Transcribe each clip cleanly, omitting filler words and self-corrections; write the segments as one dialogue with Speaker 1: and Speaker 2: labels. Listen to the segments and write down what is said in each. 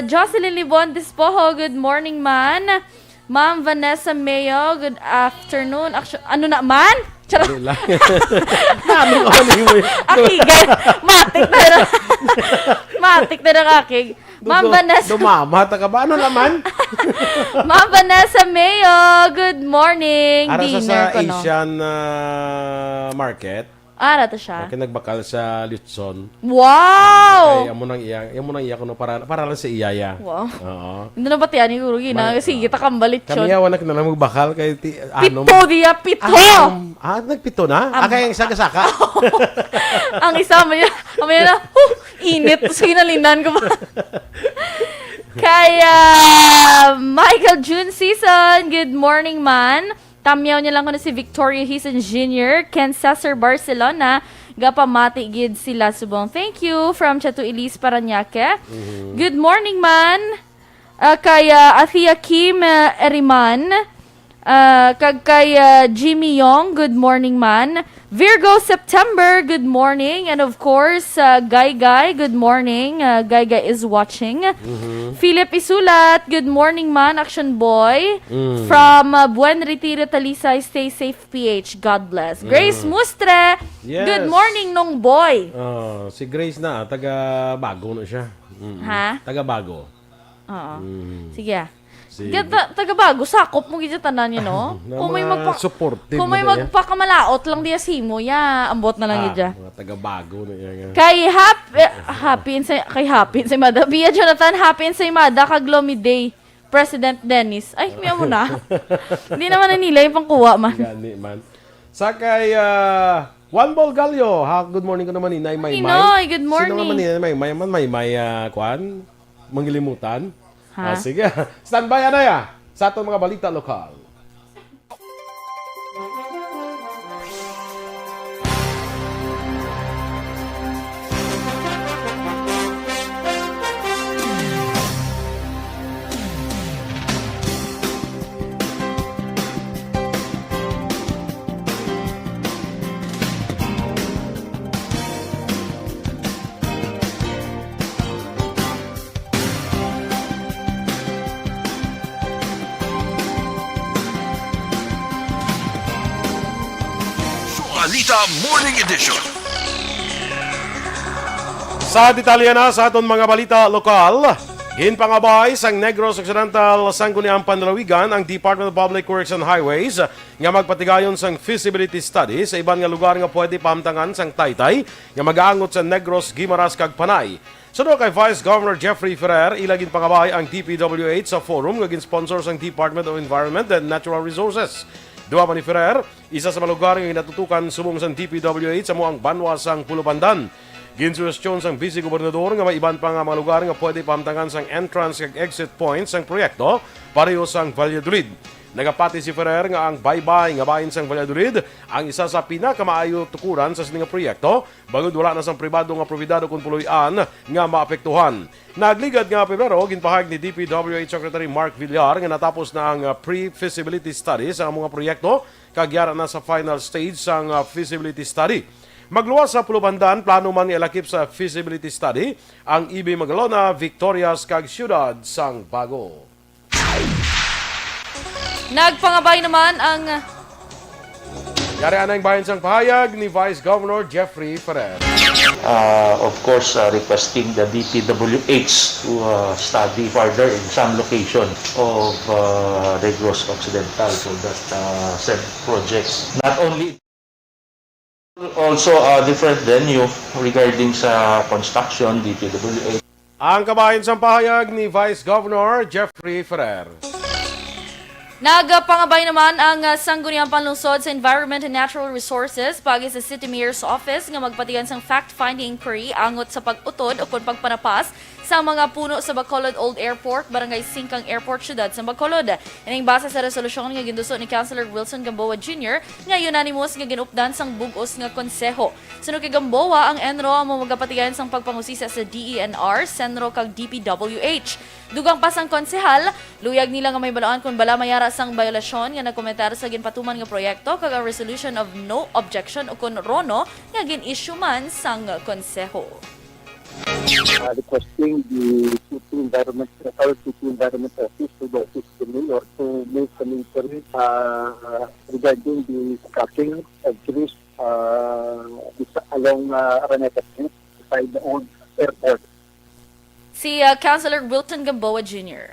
Speaker 1: Jocelyn Libontes Poho, good morning man. Ma'am Vanessa Mayo, good afternoon. Ano na man? Charot.
Speaker 2: Ano ka mo
Speaker 1: Akigan. Matik na ng akig. Ma'am Vanessa.
Speaker 2: Dumamata ka ba? Ano naman?
Speaker 1: Ma'am Vanessa Mayo, good morning.
Speaker 2: Ara
Speaker 1: Dinner
Speaker 2: sa
Speaker 1: ko, no?
Speaker 2: Asian market.
Speaker 1: Ara to siya.
Speaker 2: Okay, nagbakal sa Lutson.
Speaker 1: Wow!
Speaker 2: Ay, amo nang iya ko no para lang sa iyaya.
Speaker 1: Wow.
Speaker 2: Oo.
Speaker 1: Hindi na ba tiyan ni Gurugi na? Sige, kita kambalit
Speaker 2: Kami
Speaker 1: yun.
Speaker 2: yawan na magbakal kay
Speaker 1: Pito diya, pito!
Speaker 2: Nagpito na? Kaya yung saka-saka.
Speaker 1: Ang isa mo yun na, init. Tapos kinalinan ko ba? Kaya, Michael June Season, good morning man. Tamyaw niya lang ko na si Victoria Hison Jr., Ken Cesar Barcelona, gapamati gid sila subong. Thank you from Chato Elise Paranaque. Good morning man. Kaya Athia Kim Eriman, kay Jimmy Yong, good morning man. Virgo September, good morning. And of course, Guy, good morning. Guy is watching. Philip Isulat, good morning man, Action Boy. From Buen Retiro, Talisay, stay safe PH, God bless. Grace Mustre,
Speaker 2: Yes.
Speaker 1: good morning nung boy.
Speaker 2: Si Grace na, taga-bago na siya.
Speaker 1: Ha?
Speaker 2: Taga-bago.
Speaker 1: Oo. Sige ah.
Speaker 2: Si-
Speaker 1: Taga-bago, sakop mo gidya tanan yun, no? Kung may
Speaker 2: supportive
Speaker 1: kung may
Speaker 2: na niya.
Speaker 1: magpakamalaot lang diya simo, ambot na lang gidya.
Speaker 2: Mga taga-bago na yan.
Speaker 1: Kay Happy Mada. Bia Jonathan, Happy Mada, Kaglomi Day. President Dennis. Ay, miya mo na. Hindi naman na nila yung pangkuha man.
Speaker 2: Gani man. Sa kay Juan Bol Gallo, good morning ko naman ni Nay Maymay.
Speaker 1: Inoy, good
Speaker 2: Sino
Speaker 1: morning.
Speaker 2: naman ni Nay Maymay? Maymay, kwan? Manggilimutan?
Speaker 1: Ha?
Speaker 2: Sige. Standby na ya sa atong mga balita lokal.
Speaker 3: Balita Morning Edition.
Speaker 2: Sa detalye na sa aton mga balita lokal, ginpangabay sang Negros Occidental Sangguniang Panlalawigan ang Department of Public Works and Highways nga magpatigayon sang feasibility study sa iban nga lugar nga pwede paamtangan sang Taytay nga mag-aangot sa Negros, Guimaras kag Panay. Sunod kay Vice Governor Jeffrey Ferrer, ilagin pangabay ang DPWH sa forum nga gin-sponsor sang Department of Environment and Natural Resources. Duwa pa ni Ferrer, isa sa mga lugar nga natutukan subong sang DPWH sa muang banwa sang Pulupandan. Ginsuwestyon sang Vice Gobernador nga may iban pa nga mga lugar nga pwede paamtangan sang entrance kag exit points sang proyekto pareho sang Valladolid. Nagapati si Ferrer nga ang baybay nga bahin sang Valladolid ang isa sa pinakamaayo tukuran sa sining proyekto bagod wala na sang pribado nga propiedad kung puluyan nga maapektuhan. Nagligad nga Pebrero ginpahayag ni DPWH Secretary Mark Villar nga natapos na ang pre-feasibility study sa mga proyekto kag yara na sa final stage sang feasibility study. Magluwas sa Pulubandan, plano man ilakip sa feasibility study ang IB Magalona, Victorias kag Ciudad sang Bago.
Speaker 1: Nagpangabay naman ang
Speaker 2: Yari anang bayan sang pahayag ni Vice Governor Jeffrey Ferrer.
Speaker 4: Of course, requesting the DPWH to study further in some location of Negros Occidental for that said projects. Not only also a different venue regarding sa construction, DPWH.
Speaker 2: Ang kabayan sang pahayag ni Vice Governor Jeffrey Ferrer.
Speaker 1: Nagpangabay naman ang Sangguniang Panlungsod sa Environment and Natural Resources pagi sa City Mayor's Office nga magpatigan sang fact-finding inquiry angot sa pag-utod o kung pagpanapas sa mga puno sa Bacolod Old Airport, Barangay Singkang Airport, Syudad sa Bacolod. Ining base sa resolusyon nga ginduso ni Councilor Wilson Gamboa Jr. nga unanimous nga ginupdan sang bugos nga konseho. Sunod kay Gamboa, ang ENRO ang magapatigan sang pagpangusisa sa DENR, Senro kag DPWH. Dugang pa sang konsehal, luyag nila nga may balaan kung bala mayara sang violasyon nga nagkomentar sa ginpatuman nga proyekto kag ang resolution of no objection o kun RONO nga gin-issue man sang konseho.
Speaker 3: requesting the City Environment or City Environment Office to the Office of the Mayor to make an inquiry regarding the cutting of trees along Araneta Street beside the old airport.
Speaker 1: Si Councilor Wilton Gamboa Jr.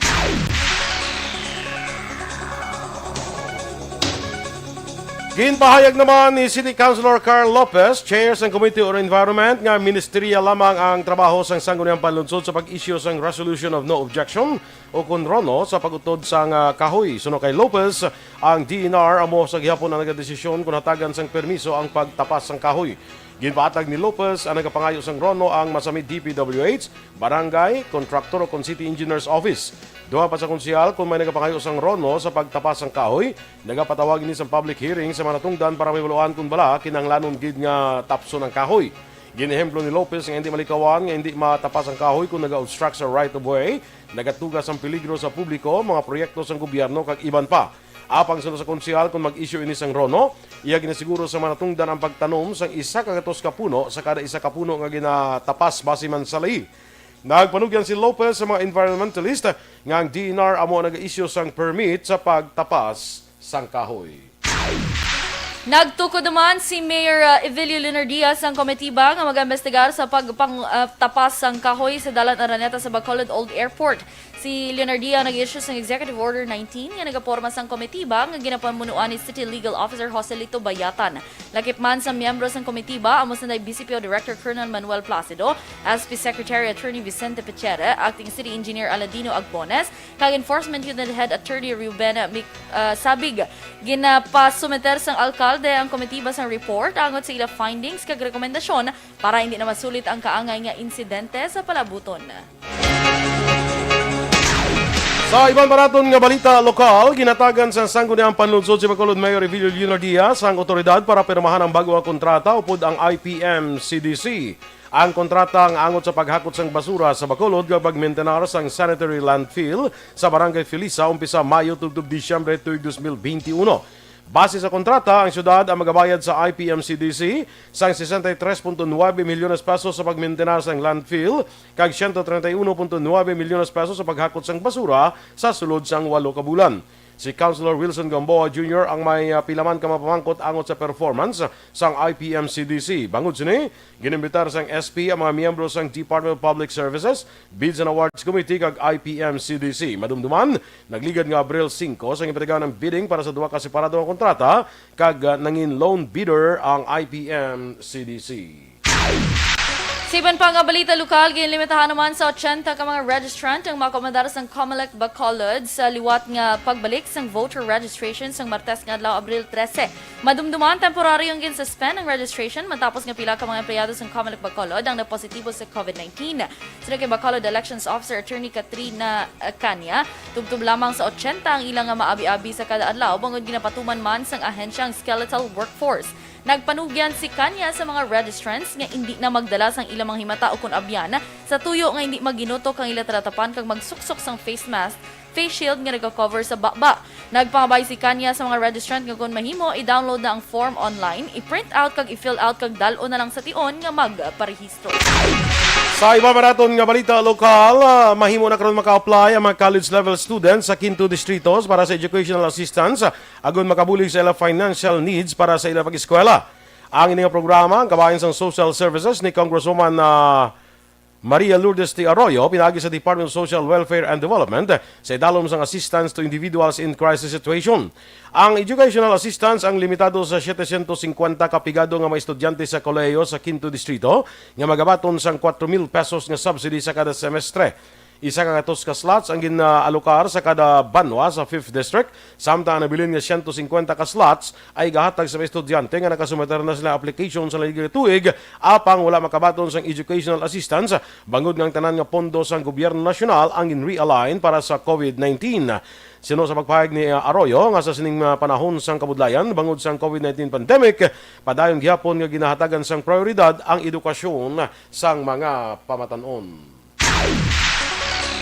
Speaker 2: Ginpahayag naman ni City Councilor Carl Lopez, Chair sa Committee on Environment, nga ministeriya lamang ang trabaho sa Sangguniang Panlunsod sa pag-issue sa Resolution of No Objection o kunrono sa pag-utod sa kahoy. Suno kay Lopez, ang DNR amo sa gihapon ang nagdesisyon kung hatagan sang permiso ang pagtapas sang kahoy. Ginpaatag ni Lopez ang nagapangayo sang rono ang masamit DPWH, Barangay, Contractor o City Engineer's Office. Duha pa sa konsyal kung may nagapangayo sang rono sa pagtapas sang kahoy, nagapatawag ni sa public hearing sa manatungdan para maiwaluan kung bala kinahanglanon gid nga tapso ng kahoy. Ginehemplo ni Lopez nga hindi malikawan nga hindi matapas ang kahoy kung naga-obstruct sa right of way, nagatugas ang peligro sa publiko, mga proyekto sang gobyerno kag iban pa. Apang sa konsyal kung mag-issue ini sang rono, iya ginasiguro sa manatungdan ang pagtanom sang isa ka gatos ka puno sa kada isa ka puno nga ginatapas base man sa lahi. Nagpanugyan si Lopez sa mga environmentalist nga ang DNR amo nag-issue sang permit sa pagtapas sang kahoy.
Speaker 1: Nagtukod naman si Mayor Evelio Leonard Diaz ang komitiba nga mag-investigar sa pagtapas ng kahoy sa Dalan Araneta sa Bacolod Old Airport. Si Leonard Diaz nag-issue ng Executive Order 19 nga nagaporma sang komitiba nga ginapamunuan ni City Legal Officer Joselito Bayatan. Lakip man sa miyembro sang komitiba amo sa BCPO Director Colonel Manuel Placido, SP Secretary Attorney Vicente Pechere, Acting City Engineer Aladino Agbones, kag Enforcement Unit Head Attorney Ruben Sabig. Ginapasumeter sang alkalde ang komitiba sang report angot sa ila findings kag rekomendasyon para hindi na masulit ang kaangay nga insidente sa palabuton.
Speaker 2: Sa ibang baraton nga balita lokal, ginatagan sa Sangguniang Panlunsod si Bacolod Mayor Evelio Leonard Diaz ang otoridad para pirmahan ang bago nga kontrata upod ang IPM-CDC. Ang kontrata ang angot sa paghakot sang basura sa Bacolod kapag maintenance sang sanitary landfill sa Barangay Felisa umpisa Mayo tugtog Disyembre 2021. Base sa kontrata, ang syudad ang magabayad sa IPM-CDC sang 63.9 milyones pesos sa pagmaintenar sang landfill kag 131.9 milyones pesos sa paghakot sang basura sa sulod sang 8 ka bulan. Si Councilor Wilson Gamboa Jr. ang may pilaman ka mapamangkot angot sa performance sang IPM-CDC. Bangod sini, ginimbitar sang SP ang mga miyembro sang Department of Public Services, Bids and Awards Committee kag IPM-CDC. Madumduman, nagligad nga Abril 5 sang ipatigaw ng bidding para sa duwa ka separado nga kontrata kag nangin lone bidder ang IPM-CDC.
Speaker 1: Siban pa nga balita lokal, ginlimitahan naman sa 80 ka mga registrant ang makomandar sang Comelec Bacolod sa liwat nga pagbalik sang voter registration sang Martes nga adlaw Abril 13. Madumduman, temporaryong gin-suspend ang registration matapos nga pila ka mga empleyado sang Comelec Bacolod ang napositibo sa COVID-19. Sino kay Bacolod Elections Officer Attorney Katrina Kanya, tubtub lamang sa 80 ang ilang nga maabi-abi sa kada adlaw bangod ginapatuman man sang ahensyang skeletal workforce. Nagpanugyan si Kanya sa mga registrants nga hindi na magdala sang ilang mga himata o kun abyan sa tuyo nga hindi maginuto kang ila tratapan kag magsuksok sang face mask, face shield nga nagka-cover sa baba. Nagpangabay si Kanya sa mga registrant nga kung mahimo, i-download na ang form online, i-print out kag i-fill out kag dalo na lang sa tion nga magparehistro.
Speaker 2: Sa iba maraton nga balita lokal, mahimo na karon maka-apply ang mga college level students sa 5 distritos para sa educational assistance agon makabulig sa ila financial needs para sa ila pag-eskwela. Ang ining programa ang kabayan sang Social Services ni Congresswoman Maria Lourdes de Arroyo pinagi sa Department of Social Welfare and Development sa idalom sang assistance to individuals in crisis situation. Ang educational assistance ang limitado sa 750 kapigado nga mga estudyante sa kolehiyo sa 5 distrito nga magabaton sang 4,000 pesos nga subsidy sa kada semestre. Isa ka gatos ka slots ang ginaalokar sa kada banwa sa 5th District. Samtang nabilin nga 150 ka slots ay gahatag sa mga estudyante nga nakasumeter na sila application sa laligay tuig apang wala makabaton sang educational assistance bangod ng tanan nga pondo sang gobyerno nasyonal ang in-realign para sa COVID-19. Sino sa pagpahayag ni Arroyo nga sa sining panahon sang kabudlayan bangod sang COVID-19 pandemic, padayon gihapon nga ginahatagan sang prioridad ang edukasyon sang mga pamatanon.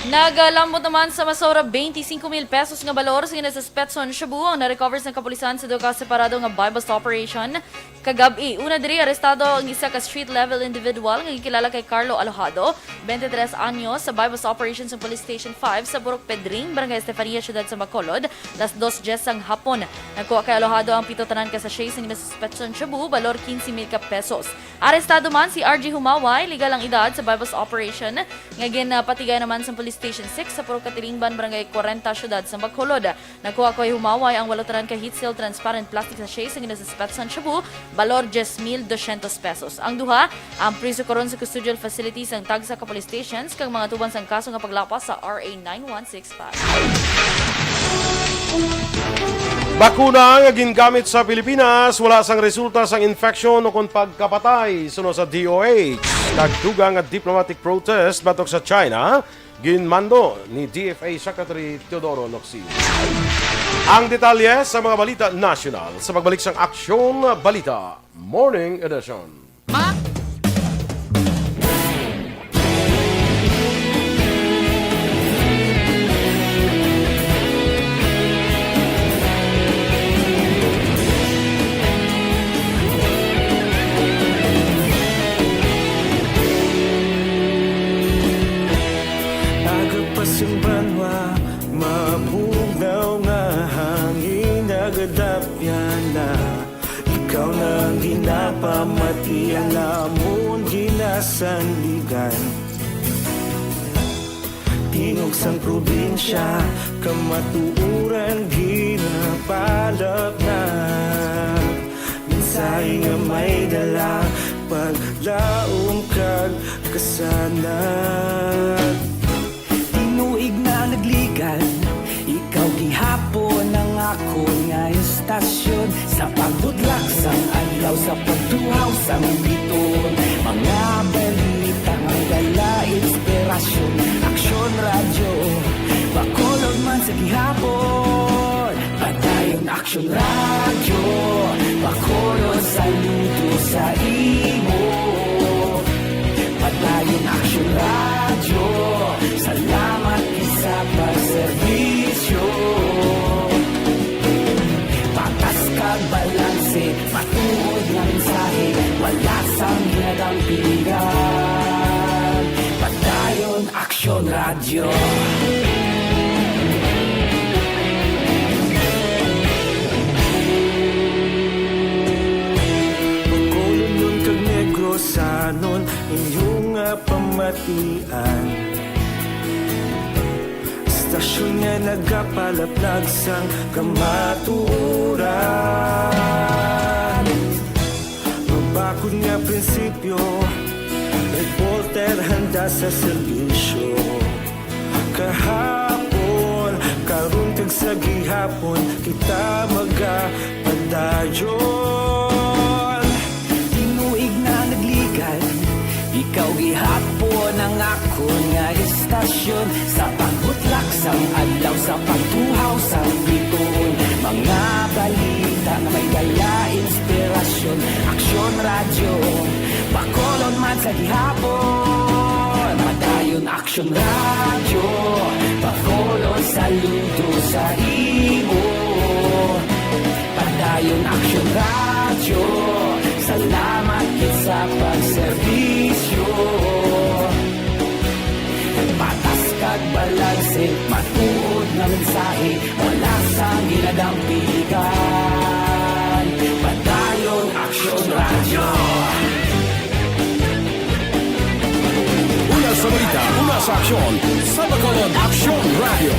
Speaker 1: Nagalambot naman sa masora 25,000 pesos nga balor sa sa Spetson Cebu ang na-recover sa kapulisan sa duka separado nga buy-bust operation kagabi. Una diri arestado ang isa ka street level individual nga gikilala kay Carlo Alojado, 23 anyos, sa buy-bust operation sa Police Station 5 sa Burok Pedring, Barangay Estefania, Ciudad sa Bacolod, las 2:10 ang hapon. Nagkuha kay Alojado ang pito tanan ka sa shares nga sa Spetson Cebu, balor 15,000 pesos. Arestado man si RG Humaway, legal ang edad sa buy-bust operation nga ginpatigay naman sa Police Station 6 sa Purok Katilingban, Barangay 40, Ciudad sa Bacolod. Nagkuha kay Humaway ang walutaran ka heat seal transparent plastic sa shares nga sa Spetson Cebu, balor 10,200 pesos. Ang duha, ang priso karon sa custodial facilities ang tagsa ka police stations kang mga tuban sang kaso nga paglapas sa RA 9165.
Speaker 2: Bakuna nga gingamit sa Pilipinas wala sang resulta sang infeksyon o kung pagkapatay suno sa DOH. Nagdugang at diplomatic protest batok sa China, ginmando ni DFA Secretary Teodoro Locsin. Ang detalye sa mga balita national sa pagbalik sang Aksyon Balita Morning Edition.
Speaker 5: Agapasang banwa, mabugaw nga hangin agadapyan na ikaw nang ginapamati ang lamon ginasanligan. Tingog sang probinsya, kamatuuran ginapalap na minsay nga may dala paglaom kag kasanat. Tinuig na nagligan, ikaw gihapon ang ako nga istasyon sa pagbudlak sang adlaw sa pagtuhaw sang biton. Mga balita nga dala inspirasyon, aksyon radyo, Bacolod man sa gihapon. Padayon aksyon radyo, Bacolod saludo sa imo. Padayon aksyon radyo, salamat isa pagserbisyo. Patas kag balanse, matuod ng mensahe, wala sang ginadampigan. Padayon aksyon radyo. Bacolod nun kag Negros anon inyong pamatian. Stasyon nga nagapalaplag sang kamaturan. Mabakod nga prinsipyo, reporter handa sa serbisyo. Kahapon, karon kag sa gihapon, kita magapadayon. Tinuig na nagligan, ikaw gihapon ang ako nga istasyon sa pagbutlak sang adlaw sa pagtuhaw sang biton. Mga balita na may dala inspirasyon, aksyon radyo, Bacolod man sa gihapon. Madayon aksyon radyo, Bacolod saludo sa imo. Padayon aksyon radyo, salamat kit sa pagserbisyo. Patas kag balanse, matuod na mensahe, wala sang ginadampigan. Padayon aksyon radyo.
Speaker 2: Una sa balita, una sa aksyon sa Bacolod Aksyon Radio.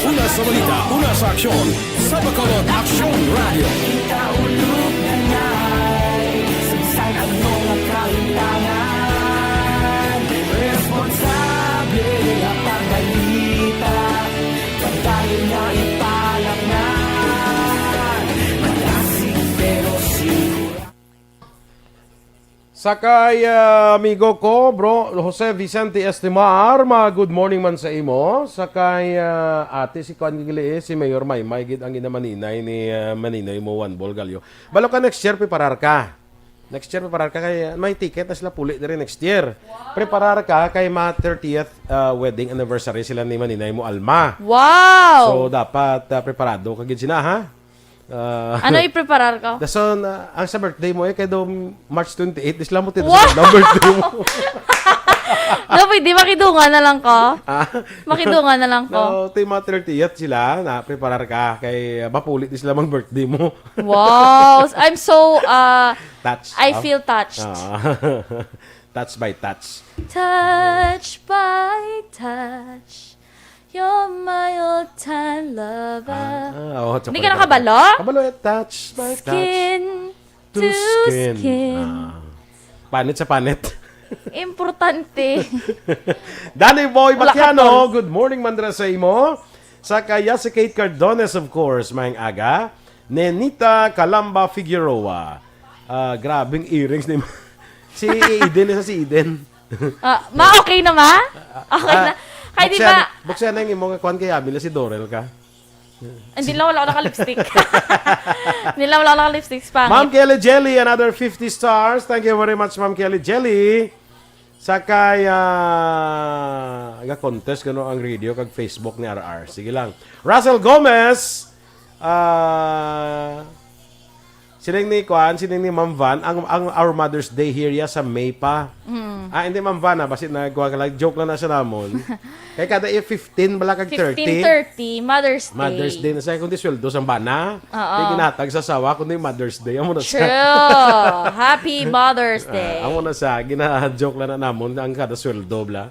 Speaker 2: Una sa balita, una sa aksyon sa Bacolod Aksyon Radio.
Speaker 5: Kita ulog na ngay, sagsay ang mga kahintangan. Responsable ang pagbalita, pagdayon na ipalak na. Malasig pero siguro.
Speaker 2: Sakay amigo ko, bro, Jose Vicente Estimar, good morning man sa imo. Sakay ate si Kwan Gigili, si Mayor Maymay, gid ang inamaninay ni Maninoy mo Juan Bolgalyo. Balo ka next year, piparar ka. Next year, preparar ka kay, may ticket na sila puli na rin next year. Preparar ka kay ma 30th wedding anniversary sila ni Maninay mo Alma.
Speaker 1: Wow!
Speaker 2: So, dapat preparado ka gid sina, ha?
Speaker 1: Ano i-preparar ko?
Speaker 2: Dason, ang sa birthday mo, kay do March 28, isla mo tito
Speaker 1: Wow!
Speaker 2: sa birthday mo.
Speaker 1: No, pwede makidungan na lang ko. Makidungan na lang ko.
Speaker 2: No, ito yung mga 30th sila, na preparar ka kay mapulit sila mang birthday mo.
Speaker 1: Wow! I'm so,
Speaker 2: Touch.
Speaker 1: I feel touched.
Speaker 2: Touch by touch.
Speaker 1: Touch by touch, you're my all-time lover. Hindi ka nakabalo?
Speaker 2: Kabalo, touch by touch.
Speaker 1: Skin to skin.
Speaker 2: Panit sa panit.
Speaker 1: Importante.
Speaker 2: Danny Boy
Speaker 1: Wala ka,
Speaker 2: Baquiano,
Speaker 1: tol.
Speaker 2: good morning mandra sa imo. Sa kaya si Kate Cardones, of course, mayang aga. Nenita Calamba Figueroa. Grabing earrings ni si Eden, isa si Eden.
Speaker 1: Okay na ma? Okay na. Kaya di ba,
Speaker 2: Buksan na yung imong kwan kay Abila, si Dorel ka.
Speaker 1: hindi lang wala ako naka-lipstick. Hindi lang wala ako naka-lipstick.
Speaker 2: Ma'am
Speaker 1: Pangit.
Speaker 2: Kelly Jelly, another 50 stars. Thank you very much, Ma'am Kelly Jelly. Sa kaya contest kano ang radio kag Facebook ni RR. Sige lang. Russell Gomez. Sining ni Ma'am Van ang Our Mother's Day here ya sa May pa. Hindi Ma'am Van basit na joke lang na sa namon. Kay kada 15 bala kag 30.
Speaker 1: 15:30, Mother's Day.
Speaker 2: Mother's Day na sa kundi sweldo sa bana. Di ginatag sa sawa kundi Mother's Day amo na
Speaker 1: True.
Speaker 2: sa.
Speaker 1: Happy Mother's Day.
Speaker 2: Amo na sa gina-joke lang na namon ang kada sweldo bla.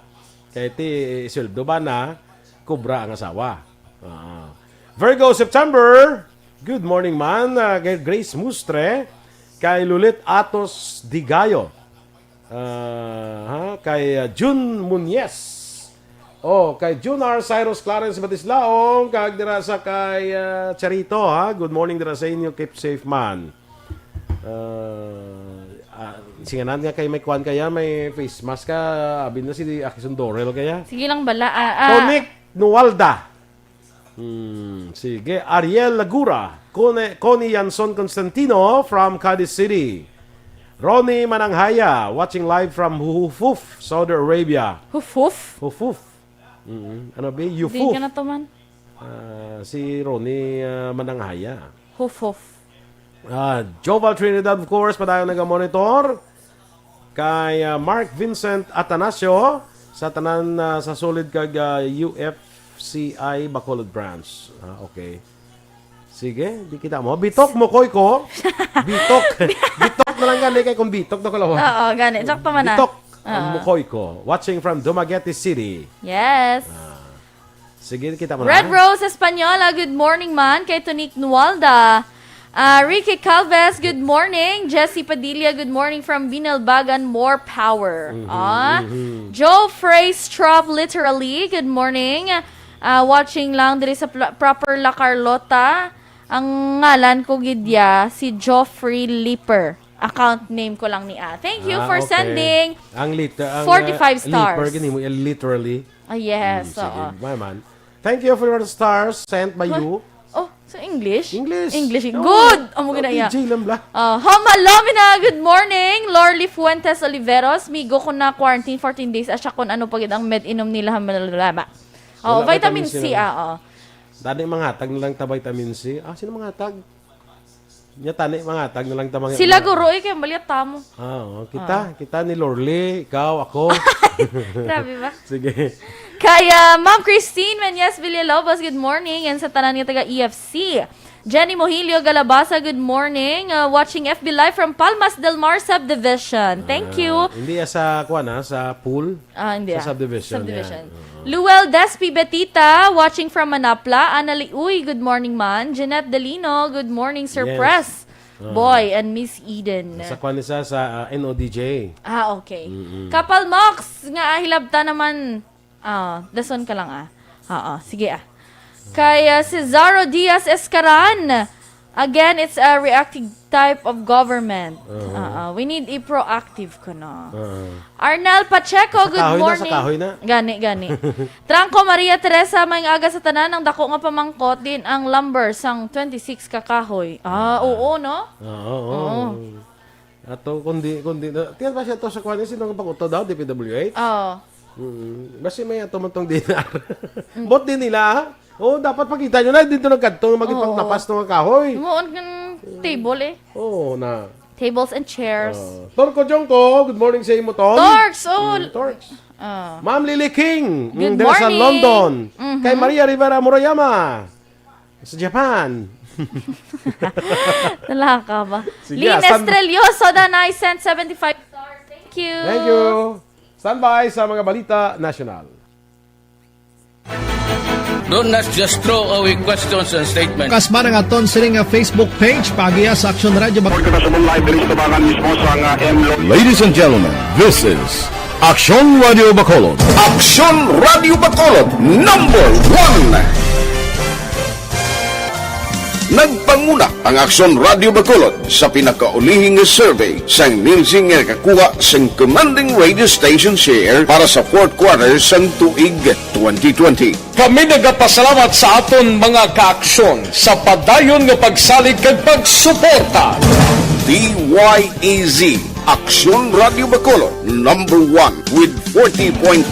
Speaker 2: Kay ti sweldo bana kubra ang asawa. Virgo September. Good morning man. Kay Grace Mustre, kay Lulit Atos Digayo. Kay June Muñez. Kay Junar Cyrus Clarence Batislaong, kag dira sa kay Charito, ha. Good morning dira sa inyo, keep safe man. Singanan nga kay may kwan kaya, may face mask ka, abin na si Akison Dorel kaya.
Speaker 1: Sige lang bala.
Speaker 2: Tonic Nualda. Sige, Ariel Lagura, Connie Yanson Constantino from Cadiz City. Ronnie Mananghaya, watching live from Hufuf, Saudi Arabia.
Speaker 1: Huf-huf.
Speaker 2: Hufuf. Ano ba?
Speaker 1: Hindi
Speaker 2: Yufuf.
Speaker 1: ka na to man.
Speaker 2: Si Ronnie Mananghaya.
Speaker 1: Huf-huf.
Speaker 2: Joval Trinidad, of course, padayon nag-monitor. Kay Mark Vincent Atanasio, sa tanan sa solid kag UFCI Bacolod Branch. Okay. Sige, di kita mo. Bitok mo koy ko. Bitok. Bitok na lang gani kay kung bitok na kalawa.
Speaker 1: Oo, ganit. Sakto man na.
Speaker 2: Bitok. Ang mukoy ko. Watching from Dumaguete City.
Speaker 1: Yes.
Speaker 2: Sige, kita mo na.
Speaker 1: Red Rose Española, good morning man. Kay Tonic Nualda. Ricky Calves, good morning. Jessie Padilla, good morning from Binalbagan, more power. Joe Frey Strop, literally, good morning. Watching lang diri sa proper La Carlota. Ang ngalan ko gidya, si Joffrey Lipper. Account name ko lang ni A. Thank you for
Speaker 2: Okay.
Speaker 1: sending.
Speaker 2: Ang
Speaker 1: 45 stars.
Speaker 2: Leaper, gini mo, literally.
Speaker 1: Yes.
Speaker 2: Sige,
Speaker 1: Oo.
Speaker 2: man. Thank you for your stars sent by you.
Speaker 1: Oh, so English?
Speaker 2: English.
Speaker 1: Oh. Good. Amo gina iya.
Speaker 2: DJ lang bla.
Speaker 1: Hamalomina, good morning. Lorly Fuentes Oliveros, migo ko na quarantine 14 days. Asya kung ano pagid ang med inom nila hamalama. Oh,
Speaker 2: Wala,
Speaker 1: vitamin
Speaker 2: vitamin
Speaker 1: C,
Speaker 2: C
Speaker 1: oo.
Speaker 2: Tani mga hatag na lang ta vitamin C. Sino mga hatag? Nya tani mga hatag na lang ta mga.
Speaker 1: Sila guro, kay maliat tamo.
Speaker 2: Kita ni Lorly, ikaw, ako.
Speaker 1: Grabe ba?
Speaker 2: Sige.
Speaker 1: Kaya Ma'am Christine Menyes Villalobos, good morning. And sa tanan nga taga EFC. Jenny Mohilio Galabasa, good morning. Watching FB Live from Palmas del Mar Subdivision. Thank you.
Speaker 2: Hindi sa sa pool.
Speaker 1: Hindi
Speaker 2: Sa subdivision.
Speaker 1: Subdivision.
Speaker 2: Yan.
Speaker 1: Luel Despi Betita, watching from Manapla. Anali Uy, good morning man. Jeanette Delino, good morning Sir
Speaker 2: Yes.
Speaker 1: Press. Boy and Miss Eden.
Speaker 2: Sa kwan isa sa NODJ.
Speaker 1: Okay. Kapal Mox, nga hilabta naman. Dason ka lang sige Kay Cesaro Diaz Escaran. Again, it's a reactive type of government. We need a proactive ko na. Arnel Pacheco, good morning.
Speaker 2: Sa kahoy na.
Speaker 1: Gani. Tranco Maria Teresa, may aga sa tanan. Ang dako nga pamangkot din ang lumber sang 26 ka kahoy. Oo, no?
Speaker 2: Oo. Ato kundi tiyan ba siya to sa kwan sino ang pag-uto daw DPWH?
Speaker 1: Oo.
Speaker 2: Basta may ato man tong dinar. Bot din nila. Oh, dapat makita nyo na dito nagkadtong magipang napas ng kahoy.
Speaker 1: Muon kan table eh.
Speaker 2: Oh, na.
Speaker 1: Tables and chairs.
Speaker 2: Torko Jongko, good morning sa imo Ton.
Speaker 1: Torks! Oh!
Speaker 2: Torks.
Speaker 1: Ah.
Speaker 2: Ma'am Lily King,
Speaker 1: Good
Speaker 2: there sa
Speaker 1: morning.
Speaker 2: London. Kay Maria Rivera Murayama sa Japan.
Speaker 1: Talaka ba?
Speaker 2: Sige,
Speaker 1: Lynn Estrelioso, Danay, sent 75 stars. Thank you.
Speaker 2: Thank you. Standby sa mga balita national.
Speaker 6: Do not just throw away questions and statements.
Speaker 7: Kasbarang aton sining nga Facebook page pagiya sa Aksyon Radio
Speaker 8: Ladies and gentlemen, this is Action Radio Bacolod. Action Radio Bacolod, number 1. Nagpanguna ang Aksyon Radio Bacolod sa pinakaulihing survey sang Nielsen nga kakuha sang commanding radio station share para sa fourth quarter sang tuig 2020.
Speaker 9: Kami nagapasalamat sa aton mga kaaksyon sa padayon nga pagsalig kag pagsuporta.
Speaker 8: DYEZ Aksyon Radio Bacolod, number 1 with 40.10%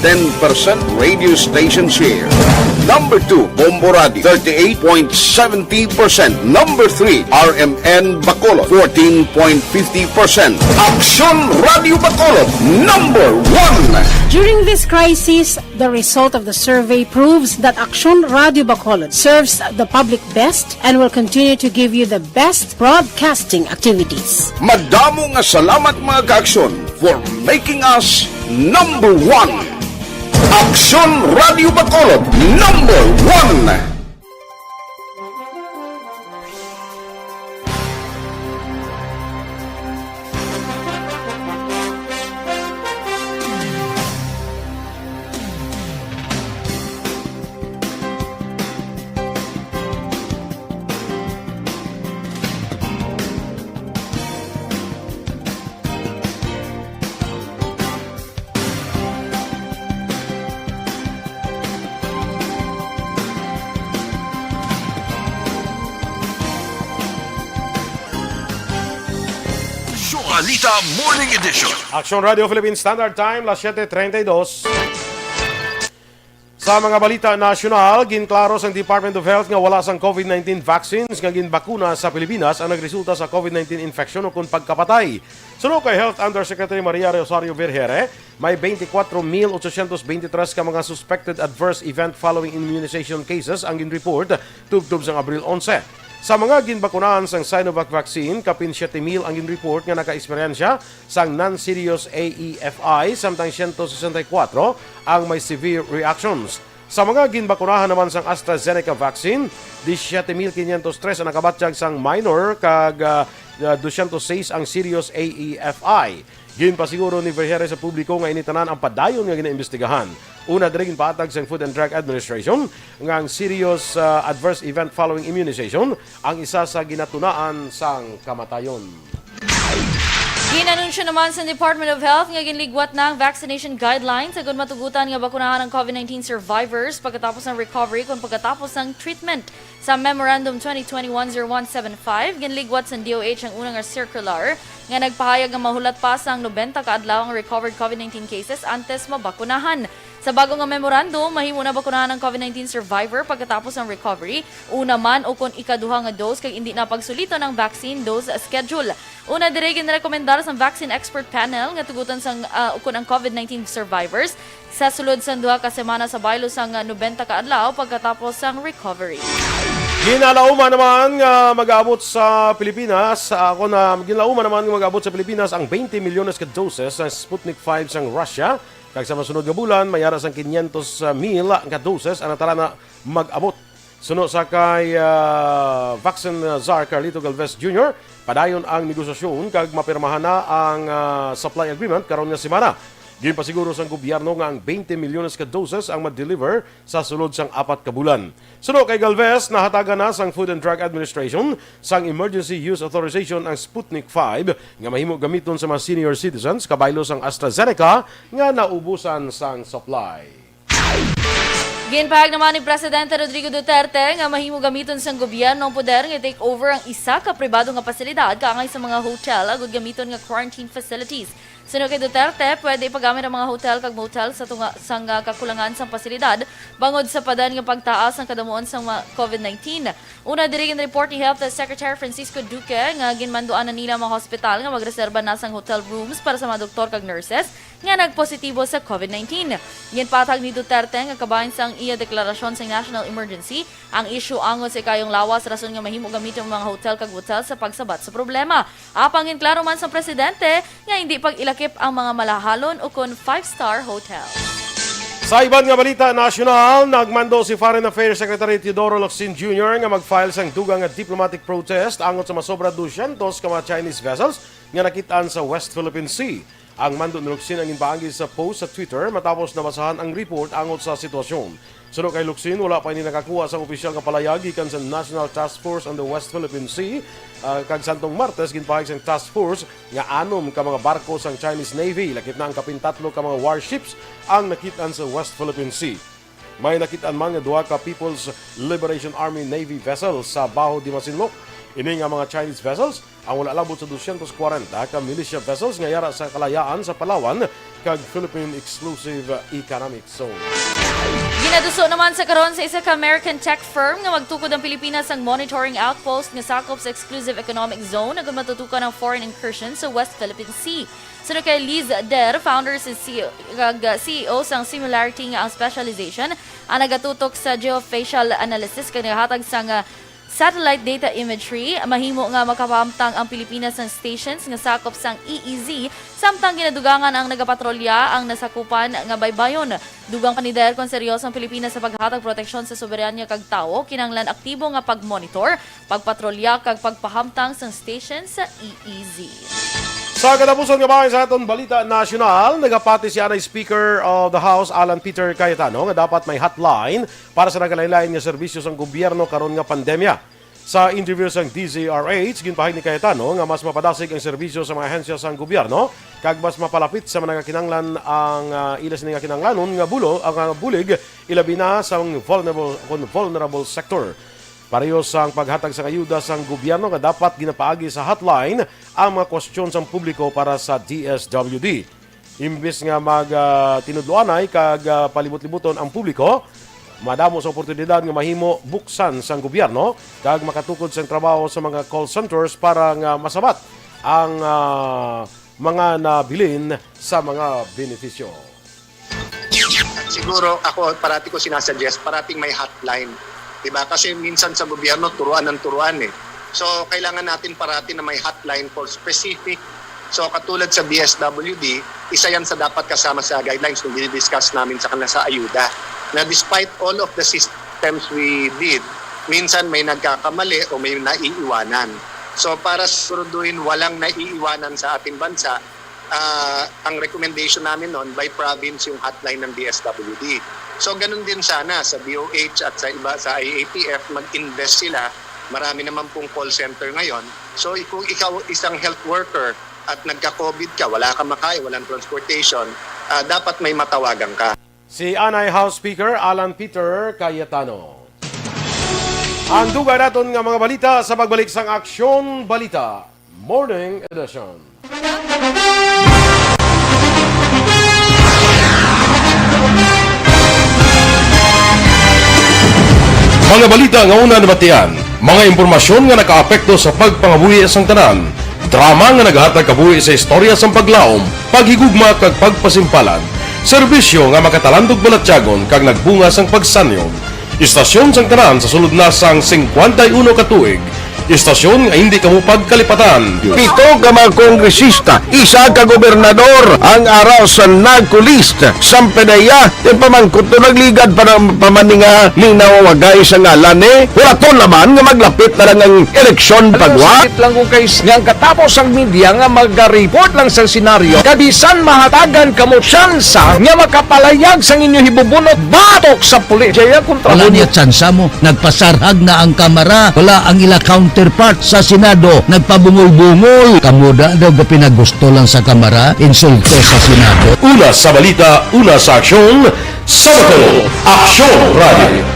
Speaker 8: radio station share. Number 2, Bombo Radio, 38.70%. Number 3, RMN Bacolod, 14.50%. Aksyon Radio Bacolod, number 1.
Speaker 10: During this crisis, the result of the survey proves that Aksyon Radio Bacolod serves the public best and will continue to give you the best broadcasting activities.
Speaker 8: Madamo nga salamat mga kaaksyon for making us number 1. Aksyon Radio Bacolod, number 1. Balita Morning Edition.
Speaker 2: Action Radio Philippines Standard Time, las 7:32. Sa mga balita nasyonal, ginklaro sa Department of Health nga wala sang COVID-19 vaccines nga ginbakuna sa Pilipinas ang nagresulta sa COVID-19 infection o kung pagkapatay. Sunod kay Health Undersecretary Maria Rosario Vergere, may 24,823 ka mga suspected adverse event following immunization cases ang ginreport tubtob sa Abril 11. Sa mga ginbakunahan sang Sinovac vaccine, kapin 7,000 ang ginreport nga naka-eksperyensya sang non-serious AEFI, samtang 164 ang may severe reactions. Sa mga ginbakunahan naman sang AstraZeneca vaccine, 17,503 ang nakabatsyag sang minor kag 206 ang serious AEFI. Ginpasiguro ni Vergere sa publiko nga initanan ang padayon nga ginaimbestigahan. Una diri ginpaatag sa Food and Drug Administration nga ang serious adverse event following immunization ang isa sa ginatunaan sang kamatayon.
Speaker 1: Ginanunsyo naman sa Department of Health nga ginligwat na ang vaccination guidelines agad matugutan nga bakunahan ng COVID-19 survivors pagkatapos ng recovery kung pagkatapos ng treatment. Sa Memorandum 2021-0175, ginligwat sa DOH ang unang circular nga nagpahayag nga mahulat pa sa 90 kaadlaw ang recovered COVID-19 cases antes mabakunahan. Sa bago nga memorandum, mahimo na bakunahan ng COVID-19 survivor pagkatapos ng recovery, una man o kung ikaduha nga dose kay hindi na pagsulito ng vaccine dose schedule. Una dire ginrekomendar sa vaccine expert panel nga tugutan sang kung ang COVID-19 survivors sa sulod sa 2 ka semana sa baylo sang 90 ka adlaw pagkatapos sang recovery.
Speaker 2: Ginalauman naman nga mag-aabot sa Pilipinas, ginalauman naman nga mag-aabot sa Pilipinas ang 20 milyones ka doses ng Sputnik 5 sang Russia. Kag sa masunod nga bulan, mayara sang 500,000 ka doses ang natala na mag-abot. Sunod sa kay Vaccine Czar Carlito Galvez Jr., padayon ang negosasyon kag mapirmahan na ang supply agreement karon nga semana. Ginpasiguro sang gobyerno nga ang 20 milyones ka doses ang ma-deliver sa sulod sang 4 ka bulan. Sunod kay Galvez, nahatagan na sang Food and Drug Administration sang Emergency Use Authorization ang Sputnik 5 nga mahimo gamiton sa mga senior citizens kabaylo sang AstraZeneca nga naubusan sang supply.
Speaker 1: Ginpahag naman ni Presidente Rodrigo Duterte nga mahimo gamiton sang gobyerno ang poder nga take over ang isa ka pribado nga pasilidad kaangay sa mga hotel agud gamiton nga quarantine facilities. Suno kay Duterte, pwede ipagamit ang mga hotel kag motel sa sang kakulangan sang pasilidad bangod sa padan nga pagtaas ng kadamuon sang COVID-19. Una diri gin report ni Health Secretary Francisco Duque nga ginmanduan na nila mga hospital nga magreserba na sang hotel rooms para sa mga doktor kag nurses nga nagpositibo sa COVID-19. Ginpatag ni Duterte nga kabahin sang iya deklarasyon sa national emergency ang issue angon sa kayong lawas rason nga mahimo gamiton ang mga hotel kag motel sa pagsabat sa problema. Apang ginklaro man sa presidente nga hindi pag-ilakip ang mga malahalon o kon 5-star hotel.
Speaker 2: Sa iban nga balita nasyonal, nagmando si Foreign Affairs Secretary Teodoro Locsin Jr. nga mag-file sang dugang nga diplomatic protest angon sa masobra 200 ka mga Chinese vessels nga nakitaan sa West Philippine Sea. Ang mando ni Locsin ang inbaangi sa post sa Twitter matapos nabasahan ang report angon sa sitwasyon. Sunod kay Locsin, wala pa ini nakakuha sa opisyal nga palayag gikan sa National Task Force on the West Philippine Sea. Kag santong Martes, ginpahig sang task force nga 6 ka mga barko sang Chinese Navy, lakip na ang kapintatlo ka mga warships ang nakitaan sa West Philippine Sea. May nakitaan man nga 2 ka People's Liberation Army Navy vessels sa Baho di Masinloc. Ini nga mga Chinese vessels ang wala labot sa 240 ka militia vessels nga yara sa kalayaan sa Palawan kag Philippine Exclusive Economic Zone.
Speaker 1: Ginaduso naman sa karon sa isa ka American tech firm nga magtukod ang Pilipinas ang monitoring outpost nga sakop sa Exclusive Economic Zone agud matutukan ang foreign incursion sa West Philippine Sea. Sunod kay Liz Der, founder si CEO sang Similarity nga ang specialization ang nagatutok sa geofacial analysis kag nagahatag sang satellite data imagery, mahimo nga makapamtang ang Pilipinas ng stations nga sakop sang EEZ, samtang ginadugangan ang nagapatrolya ang nasakupan nga baybayon. Dugang panider kung seryosong Pilipinas sa paghatag proteksyon sa soberanya kag tawo, kinanglan aktibo nga pagmonitor, pagpatrolya kag pagpahamtang sang stations sa EEZ.
Speaker 2: Sa katapusan nga bahay sa aton balita nasyonal, nagapati si Anay Speaker of the House Alan Peter Cayetano nga dapat may hotline para sa nagalain-lain nga serbisyo sang gobyerno karon nga pandemya. Sa interview sang DZRH, ginpahig ni Cayetano nga mas mapadasig ang serbisyo sa mga ahensya sang gobyerno kag mas mapalapit sa mga kinanglan ang ilas ni nga kinanglanon nga bulig ilabi na sa vulnerable sector. Pareho sang paghatag sa ayuda sang gobyerno nga dapat ginapaagi sa hotline ang mga kwestiyon sang publiko para sa DSWD. Imbis nga tinudloanay kag palibot-libuton ang publiko, madamo sa oportunidad nga mahimo buksan sang gobyerno kag makatukod sang trabaho sa mga call centers para nga masabat ang mga nabilin sa mga benepisyo.
Speaker 3: Siguro ako parati ko sinasuggest, parating may hotline. Diba? Kasi minsan sa gobyerno, turuan ng turuan eh. So, kailangan natin parati na may hotline for specific. So, katulad sa DSWD, isa yan sa dapat kasama sa guidelines nung dinidiscuss namin sa kanila sa ayuda. Na despite all of the systems we did, minsan may nagkakamali o may naiiwanan. So, para siguraduhin walang naiiwanan sa ating bansa, ang recommendation namin noon by province yung hotline ng DSWD. So ganun din sana sa DOH at sa iba sa IATF, mag-invest sila. Marami naman pong call center ngayon. So kung ikaw isang health worker at nagka-COVID ka, wala kang makaya, walang transportation, dapat may matawagan ka.
Speaker 2: Si Anay House Speaker Alan Peter Cayetano. Ang dugay naton nga mga balita sa pagbalik sang Aksyon Balita Morning Edition. Mga balita nga una nabatian, mga impormasyon nga nakaapekto sa pagpangabuhi sang tanan, drama nga naghatag kabuhi sa istorya sang paglaom, paghigugma kag pagpasimpalan, serbisyo nga makatalandog balatyagon kag nagbunga sang pagsanyon, istasyon sang tanan sa sulod na sang 51 ka tuig, istasyon nga hindi kamupag kalipatan.
Speaker 8: 7 ka mga kongresista, 1 ka gobernador ang araw sa nagkulist sa pedaya di pamangkot to nagligad para pamaninga linaw wagay sa ngalan wala to naman nga maglapit na lang ang eleksyon pagwa.
Speaker 9: Sakit lang kung kays nga katapos ang media nga mag-report lang sa senaryo kabisan mahatagan kamo tsansa nga makapalayag sang inyo hibubunot batok sa pulis. Jaya kontra
Speaker 6: Wala niya tsansa mo. Nagpasarhag na ang kamera. Wala ang ila count
Speaker 7: counterpart sa Senado nagpabungol-bungol. Kamuda daw ga pinagusto lang sa Kamara, insulto sa Senado.
Speaker 2: Una sa balita, una sa aksyon, Sabato, Aksyon Radio.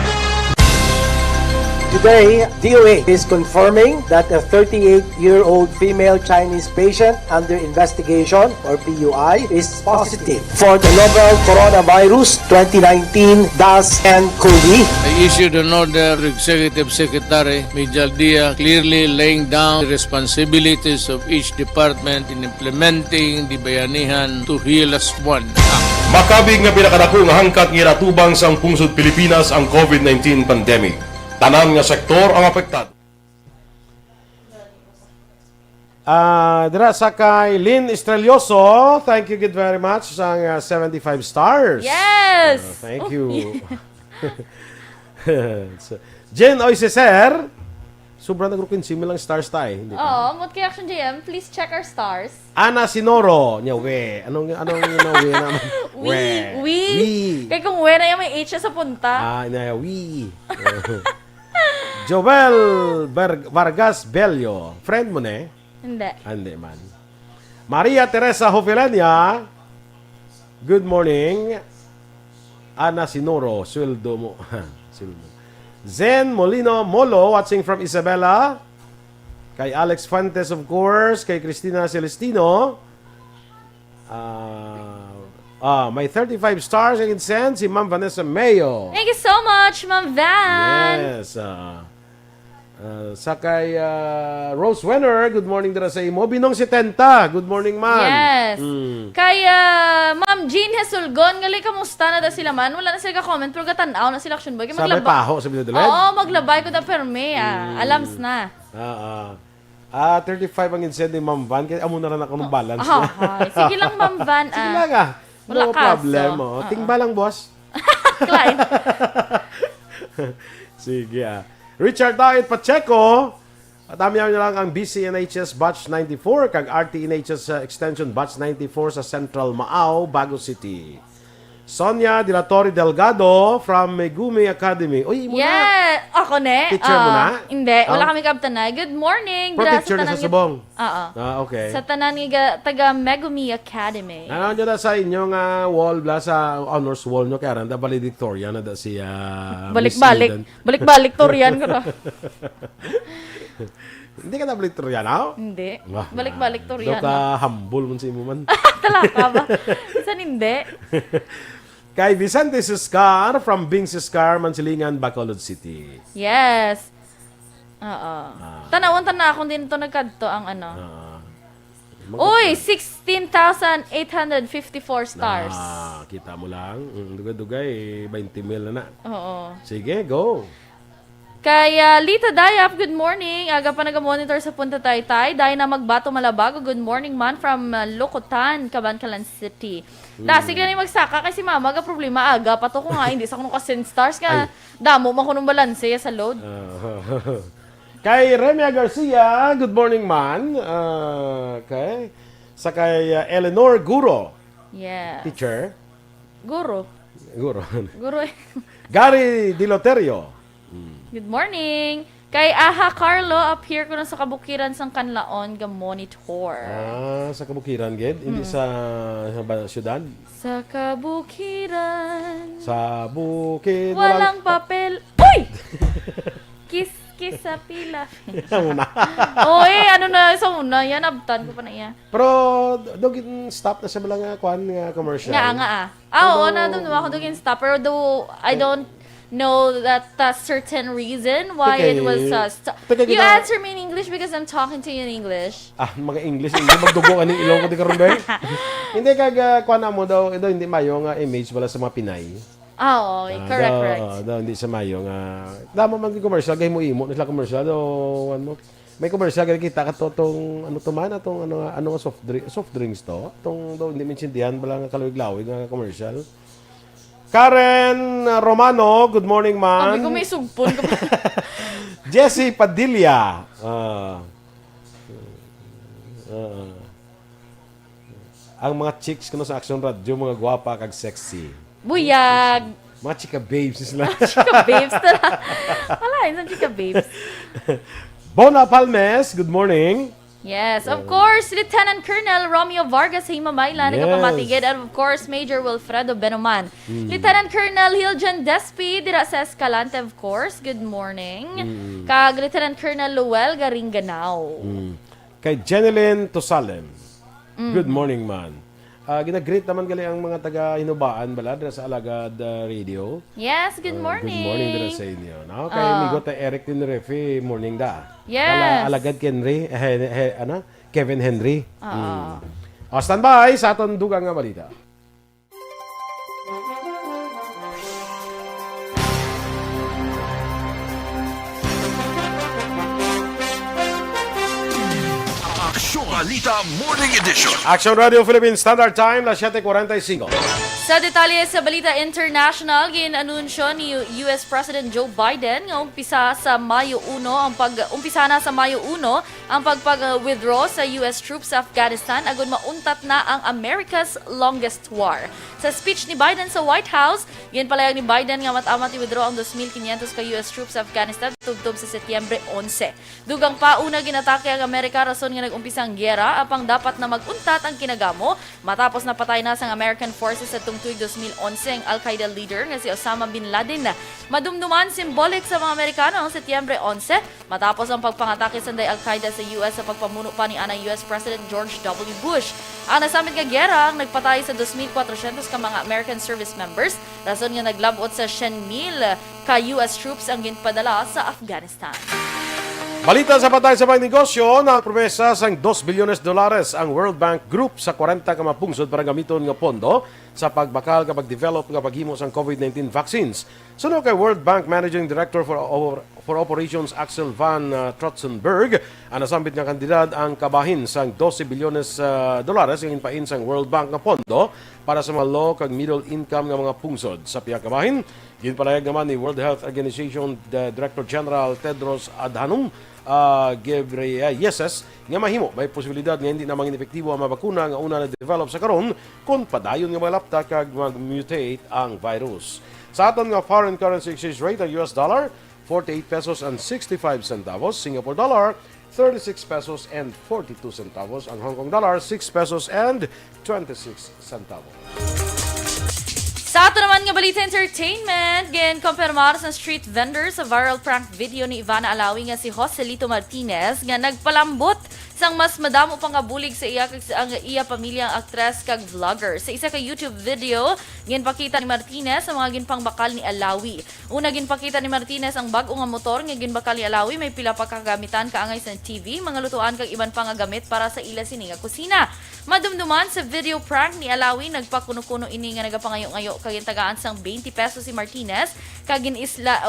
Speaker 11: Today, DOA is confirming that a 38-year-old female Chinese patient under investigation, or PUI, is positive for the novel coronavirus 2019-10-CoV.
Speaker 6: I issued an order to Executive Secretary Major Dia clearly laying down the responsibilities of each department in implementing the Bayanihan to Heal as One Act.
Speaker 2: Makabig nga pinakadako nga hangkat nga natubang sa pungsod Pilipinas ang COVID-19 pandemic. Tanan nga sektor ang apektado. Dira sa kay Lynn Estrelioso, thank you good very much sa 75 stars.
Speaker 1: Yes!
Speaker 2: Thank you. Jen Oiseser, sobrang nagrukin similang stars tayo. Hindi
Speaker 1: Oo, Mutki Action JM, please check our stars.
Speaker 2: Ana Sinoro, nya we. Anong we naman?
Speaker 1: We. Kaya kung we na yung may H sa punta.
Speaker 2: Ina we. Joel Vargas Bello. Friend mo na eh? Hindi man. Maria Teresa Hovelania. Good morning. Ana Sinoro. Sweldo mo. Zen Molino Molo watching from Isabela. Kay Alex Fuentes of course. Kay Cristina Celestino. May 35 stars I can send si Ma'am Vanessa Mayo.
Speaker 1: Thank you so much, Ma'am Van.
Speaker 2: Yes. Sa kay Rose Wenner, good morning dira sa imo. Binong si Tenta, good morning man.
Speaker 1: Yes. Kay Ma'am Jean Hesulgon, ngali kamusta na da sila man? Wala na sila ka-comment pero gatanaw na sila Action Boy.
Speaker 2: Sabay paho sa Binodeled?
Speaker 1: Oo, maglabay ko da perme. Alams na.
Speaker 2: 35 ang insend ni Ma'am Van. Kaya amo na rin ako ng balance.
Speaker 1: Sige lang, Ma'am Van.
Speaker 2: Sige lang no problem. Tingba lang, boss.
Speaker 1: Client.
Speaker 2: Sige Richard David Pacheco. Dami lang ang BCNHS Batch 94 kag RTNHS Extension Batch 94 sa Central Maaw, Bago City. Sonia De La Torre Delgado from Megumi Academy. Uy, mo
Speaker 1: yeah, ako ne.
Speaker 2: Picture mo na?
Speaker 1: Hindi, wala kami kabtanay. Good morning.
Speaker 2: Pro picture na sa subong.
Speaker 1: Oo.
Speaker 2: Okay.
Speaker 1: Sa tanan nga taga Megumi Academy.
Speaker 2: Ano nyo na sa inyong wall, sa honors wall nyo, kaya randa valedictorian na da si
Speaker 1: balik-balik. Balik-balik, Torian ko na.
Speaker 2: Hindi ka na valedictorian, no?
Speaker 1: Hindi. Balik-balik, Torian.
Speaker 2: Doon ka humble mo sa imo man.
Speaker 1: Talaka ba? Saan hindi?
Speaker 2: Kay Vicente Siscar from Bing Siscar, Mansilingan, Bacolod City.
Speaker 1: Yes. Oo. Tanawon na akong din ito nagkadto ang ano. Uy, 16,854 stars.
Speaker 2: Kita mo lang. Dugay-dugay, 20 mil na.
Speaker 1: Oo.
Speaker 2: Sige, go.
Speaker 1: Kaya Lita Dayap, good morning. Aga pa nag-monitor sa Punta Taytay. Dahil na Magbato Malabago, good morning man from Locotan, Cabancalan City. Sige na magsaka kasi mama, aga problema. Aga pa to ko nga, hindi sa kuno ka-send stars ka. Damo man kunong balanse sa load.
Speaker 2: Kay Remia Garcia, good morning man. Okay. Sa kay Eleanor Guro.
Speaker 1: Yeah.
Speaker 2: Teacher.
Speaker 1: Guro.
Speaker 2: Guro.
Speaker 1: Gary
Speaker 2: Diloterio.
Speaker 1: Good morning. Kay Aha Carlo, up here ko na sa kabukiran sang Kanlaon ga monitor.
Speaker 2: Sa kabukiran, Ged? Hindi sa syudad?
Speaker 1: Sa kabukiran.
Speaker 2: Sa bukid.
Speaker 1: Walang papel. Uy! Kiss sa pila. Ano na sa una? Yan, abtan ko pa na iya.
Speaker 2: Pero, dogin stop na siya lang commercial.
Speaker 1: Nga. Oo, doon ako dogin stop. Pero though, I don't know that certain reason why it was you answer me in English because I'm talking to you in English.
Speaker 2: Mga English, hindi magdugo ka ng ilong ko di karon ba? Hindi kuan mo daw, hindi mayo nga image wala sa mga Pinay.
Speaker 1: Okay, correct.
Speaker 2: Hindi sa mayo nga. Damo man commercial gay mo imo nila commercial do mo. May commercial gay kita ka tong ano to man atong ano soft drinks to. Tong do hindi minsindihan bala nga kalawig-lawig nga commercial. Karen Romano, good morning man.
Speaker 1: Sabi ko may sugpon ka pa.
Speaker 2: Jessie Padilla. Ang mga chicks kuno sa Action Radio, mga gwapa kag sexy.
Speaker 1: Buyag.
Speaker 2: Mga chika babes sila.
Speaker 1: Chika babes tala. Wala, isang chika babes.
Speaker 2: Bona Palmes, good morning.
Speaker 1: Yes, of course, Lieutenant Colonel Romeo Vargas Himamayla,
Speaker 2: Yes.
Speaker 1: nagapamatigid, and of course, Major Wilfredo Benoman. Lieutenant Colonel Hiljan Despi, dira sa Escalante, of course, good morning. Kag Lieutenant Colonel Luel Garinganao.
Speaker 2: Kay Jeneline Tosalem, good morning man. Ginag-greet naman gali ang mga taga-Hinubaan bala dira sa Alagad Radio.
Speaker 1: Yes, good morning.
Speaker 2: Good morning dira sa inyo. No? Kay Migot Eric Tinrefe, morning da.
Speaker 1: Yes.
Speaker 2: Alagad Kevin Henry. Standby sa aton dugang nga balita.
Speaker 8: Aksyon Balita Morning Edition.
Speaker 2: Action Radio Philippines Standard Time, las 7:45.
Speaker 1: Sa detalye sa Balita International, ginanunsyo ni US President Joe Biden nga umpisa na sa Mayo 1 ang pagpag-withdraw sa US troops sa Afghanistan agon mauntat na ang America's longest war. Sa speech ni Biden sa White House, ginpalayag ni Biden nga matamat i-withdraw ang 2,500 ka US troops sa Afghanistan tubtob sa Setyembre 11. Dugang pauna ginatake ang Amerika rason nga nag-umpisa ang gyera apang dapat na maguntat ang kinagamo matapos napatay na sang American forces sa tuig 2011 ang Al-Qaeda leader nga si Osama Bin Laden. Madumduman symbolic sa mga Amerikano ang Setyembre 11 matapos ang pagpangatake sa Al-Qaeda sa US sa pagpamuno pa ni US President George W. Bush. Ang nasamit nga gyera ang nagpatay sa 2,400 ka mga American service members rason nga naglabot sa 100,000 ka US troops ang ginpadala sa Afghanistan.
Speaker 2: Balita sa patay sa mga negosyo na promesa sang $2 billion ang World Bank Group sa 40 ka mapungsod para gamiton nga pondo sa pagbakal kapag develop nga paghimo sang COVID-19 vaccines. Suno kay World Bank Managing Director for Operations Axel Van Trotzenberg, ang nasambit nga kandidat ang kabahin sang $12 billion ang inpain sang World Bank nga pondo para sa mga low kag middle income nga mga pungsod. Sa piya kabahin, ginpalayag naman ni World Health Organization Director General Tedros Adhanom Ghebreyesus nga mahimo may posibilidad nga hindi na mangin epektibo ang mga bakuna nga una na-develop sa karon kung padayon nga mga lapta kag mag-mutate ang virus. Sa aton nga foreign currency exchange rate ang US dollar 48 pesos and 65 centavos, Singapore dollar 36 pesos and 42 centavos, ang Hong Kong dollar 6 pesos and 26 centavos.
Speaker 1: Sa ato naman nga balita entertainment, kumpirmar sa street vendor sa viral prank video ni Ivana Alawi nga si Joselito Martinez nga nagpalambot sang mas madamo pang kabulig sa iya kag ang iya pamilyang aktres kag vlogger. Sa isa ka YouTube video, ginpakita ni Martinez ang mga ginpangbakal ni Alawi. Una ginpakita ni Martinez ang bag-o nga motor nga ginbakal ni Alawi, may pila pa kagamitan kaangay sa TV, mga lutuan kag iban pa nga gamit para sa ila sini nga kusina. Madumduman sa video prank ni Alawi, nagpakuno-kuno ini nga nagapangayo-ngayo kag gintagaan sang 20 pesos si Martinez kag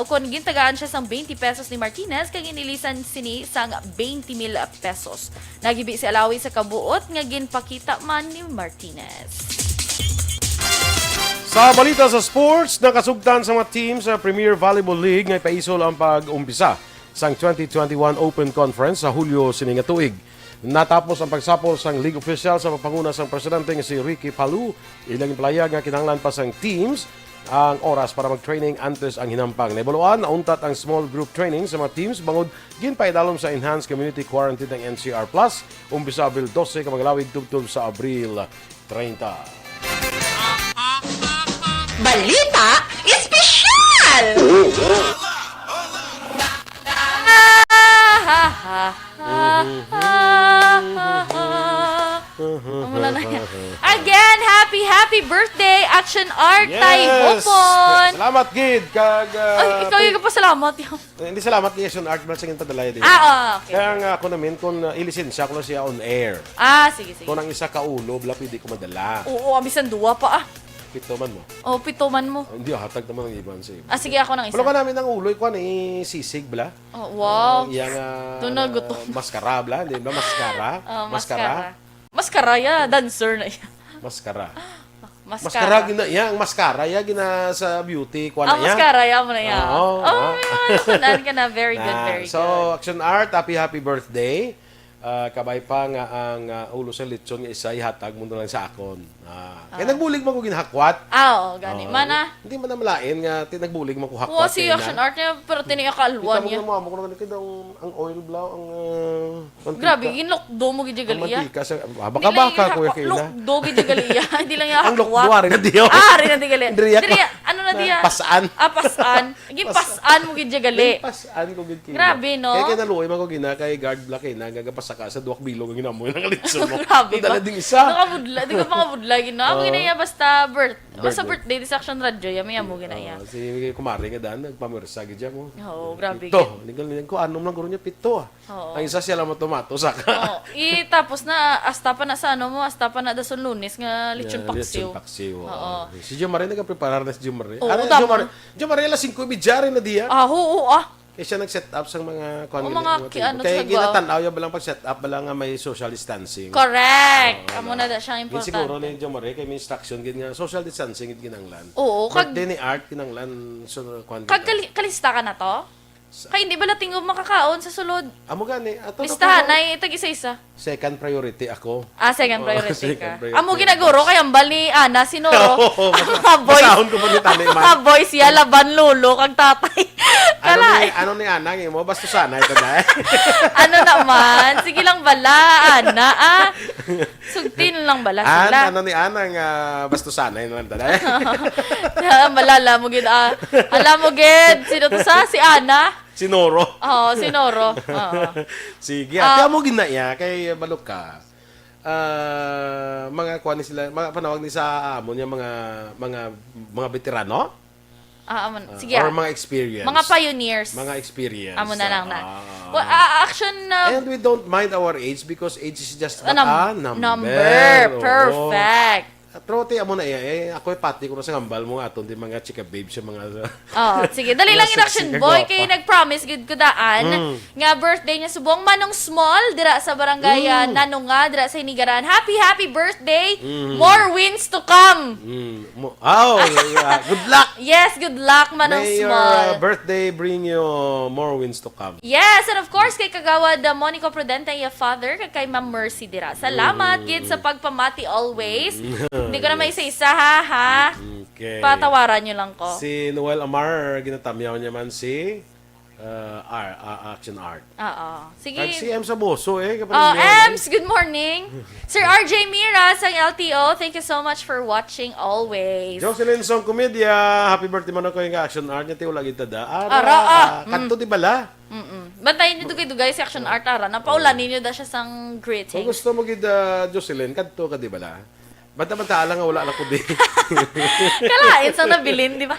Speaker 1: kung gintagaan siya sang 20 pesos ni Martinez kag inilisan sini sang 20,000 pesos. Nagibi si Alawi sa kabuot nga ginpakita man ni Martinez.
Speaker 2: Sa balita sa sports, nakasugtan sa mga team sa Premier Volleyball League nga ipaisol ang pag-umpisa sang 2021 Open Conference sa Hulyo sining nga tuig. Natapos ang pagsapol sang league official sa papanguna sang presidente nga si Ricky Palou, ilang palayag nga kinahanglan pa sang teams ang oras para mag-training antes ang hinampang. Naibuluan, nauntat ang small group training sa mga teams bangod ginpaidalom sa Enhanced Community Quarantine ng NCR+, umpisa Abril 12 kamaglalawig tubtob sa Abril 30.
Speaker 12: Balita Espesyal!
Speaker 1: Wala na yan. Again, happy birthday, Action Art, Tay Hopon!
Speaker 2: Salamat, Gid! Kag,
Speaker 1: Ay, ikaw yung pasalamat yun.
Speaker 2: hindi salamat ni Action Art, balsang yung padalaya din.
Speaker 1: Okay.
Speaker 2: Kaya nga ako namin, kung ilisensya ko na siya on air.
Speaker 1: Sige.
Speaker 2: Kung ang isa ka ulo, bala pwede ko madala.
Speaker 1: Oo, abisan duwa pa
Speaker 2: Pito man mo.
Speaker 1: pitoman mo.
Speaker 2: Hindi, hatag naman ang iban sa iba.
Speaker 1: Sige, ako ng isa.
Speaker 2: Pero ka namin ang ulo, ikuan sisig, bala.
Speaker 1: Wow.
Speaker 2: Yang
Speaker 1: Tunagutom.
Speaker 2: maskara, bala. Hindi ba maskara?
Speaker 1: Maskara ya, dancer na yan.
Speaker 2: Maskara.
Speaker 1: Maskara.
Speaker 2: Ang maskara, gina sa beauty, kuan na yan.
Speaker 1: Maskara, ya mo na yan.
Speaker 2: Oo.
Speaker 1: Nakunan ka na. Very good, very good.
Speaker 2: So, Action Art, happy birthday. kabay pa nga ang ulo sa lechon nga isa ihatag mo na lang sa akon. Kaya nagbulig mo ko ginahakwat.
Speaker 1: Oo, gani. Mana?
Speaker 2: Hindi man na malain nga tinagbulig mo ko
Speaker 1: Oo,
Speaker 2: hakwat.
Speaker 1: si action art niya, pero tiniya kalwan niya.
Speaker 2: Kita mo mo ko na kita ang oil blaw ang mantika.
Speaker 1: Grabe, ginlokdo mo gid
Speaker 2: Ang
Speaker 1: galiya.
Speaker 2: mantika sa baka kuya kina.
Speaker 1: Lokdo gid galiya. Hindi lang ya
Speaker 2: Ang lokdo ari na diyo.
Speaker 1: Rin na di gali.
Speaker 2: Diriya ko.
Speaker 1: Diriya, ano na diya?
Speaker 2: Pasaan.
Speaker 1: Pasaan. Gipasan mo gid gali.
Speaker 2: Pasaan ko gid kina.
Speaker 1: Grabe, no?
Speaker 2: Kaya kinaluoy man ko gina kay guard black na gagapasaka sa duwak bilog ang ginamoy ng litson mo.
Speaker 1: Grabe ba?
Speaker 2: Dala ding isa.
Speaker 1: Nakabudla, di ko pangabudla gina. Amo ginaya basta basta birthday sa Action Radio, yami amo ginaya.
Speaker 2: Si kumari nga dan nagpamirsa gid mo.
Speaker 1: Oo, grabe.
Speaker 2: Pito. Ningal ko anom lang guro niya pito.
Speaker 1: Oo.
Speaker 2: Ang isa siya lang tomato saka.
Speaker 1: Oh, tapos na asta pa na sa ano mo, asta pa na dason Lunes nga lechon paksiw.
Speaker 2: Lechon paksiw.
Speaker 1: Oo.
Speaker 2: Si Jomare nagpreparar na si Jomare.
Speaker 1: Oo,
Speaker 2: Ano
Speaker 1: tama.
Speaker 2: Jomare la 5:30 na diya.
Speaker 1: Oo.
Speaker 2: Kaya siya nag-set up sa mga
Speaker 1: O, mga ano
Speaker 2: kaya
Speaker 1: sa
Speaker 2: ginatanaw ya balang pag-set up balang nga may social distancing.
Speaker 1: Correct. Amo na da siyang
Speaker 2: Gin siguro
Speaker 1: importante.
Speaker 2: ni Jomare kay may instruction gid nga social distancing gid ginanglan.
Speaker 1: Oo,
Speaker 2: Birthday ni Art kinanglan so kwan.
Speaker 1: kalista ka na to? Kay hindi ba latingob makakaon sa sulod?
Speaker 2: Amo gani ato
Speaker 1: Listahan na tag isa-isa.
Speaker 2: second priority ako.
Speaker 1: Second priority
Speaker 2: second
Speaker 1: ka.
Speaker 2: priority.
Speaker 1: Amo ginaguro kay ambal ni Ana Sinoro. Ang mga boys.
Speaker 2: Basahon ko pa ni Tanay man.
Speaker 1: Mga boys ya laban lolo kag tatay.
Speaker 2: Ano ni Anang mo basta sana ito na.
Speaker 1: Ano naman? Sige lang bala, Ana. Sugtin lang bala sila.
Speaker 2: Ano ni Anang basta sana naman tada.
Speaker 1: Malala mo gid. Alam mo gid, sino to sa si Ana?
Speaker 2: Sinoro.
Speaker 1: Oo, si Noro. Oo.
Speaker 2: Sige, kaya mo ginaya kay balok ka. Mga kuan ni sila, mga panawag ni sa amon niya mga veterano
Speaker 1: Sige.
Speaker 2: or mga experience.
Speaker 1: Mga pioneers.
Speaker 2: Mga experience.
Speaker 1: Amo na lang na. Well, action
Speaker 2: And we don't mind our age because age is just
Speaker 1: a
Speaker 2: number.
Speaker 1: number.
Speaker 2: Oo.
Speaker 1: Perfect.
Speaker 2: Pero ti amo na ako pati ko na sa ngambal mo aton di mga chika babes sa mga
Speaker 1: Sige, dali lang
Speaker 2: Mga
Speaker 1: in action
Speaker 2: sexy
Speaker 1: boy
Speaker 2: kagwapa.
Speaker 1: kay nag-promise gid ko daan nga birthday niya subong Manong Small dira sa barangay Nanunga dira sa Hinigaran. Happy birthday. More wins to come.
Speaker 2: good luck.
Speaker 1: Yes, good luck Manong
Speaker 2: May
Speaker 1: Small.
Speaker 2: your birthday bring you more wins to come.
Speaker 1: Yes, and of course kay kagawad Monico Prudente iya father kay Ma'am Mercy dira. Salamat gid sa pagpamati always. Hindi ko na may isa ha.
Speaker 2: Okay.
Speaker 1: Patawaran niyo lang ko.
Speaker 2: Si Noel Amar, ginatamyaw niya man si Action Art.
Speaker 1: Oo. Sige.
Speaker 2: Kag si M sa Boso
Speaker 1: Ems, good morning. Sir RJ Mira sa LTO, thank you so much for watching always.
Speaker 2: Jocelyn Song Comedia, happy birthday man ako yung Action Art niya tiyo lagi tada. Kanto di bala.
Speaker 1: Bantayin niyo dugay-dugay si Action Art ara. Napaulanin niyo da siya sang
Speaker 2: Kung
Speaker 1: greeting.
Speaker 2: gusto mo gid Jocelyn, kanto ka di bala. Banta-banta lang nga wala na ko di.
Speaker 1: Kalain sang nabilin, di ba?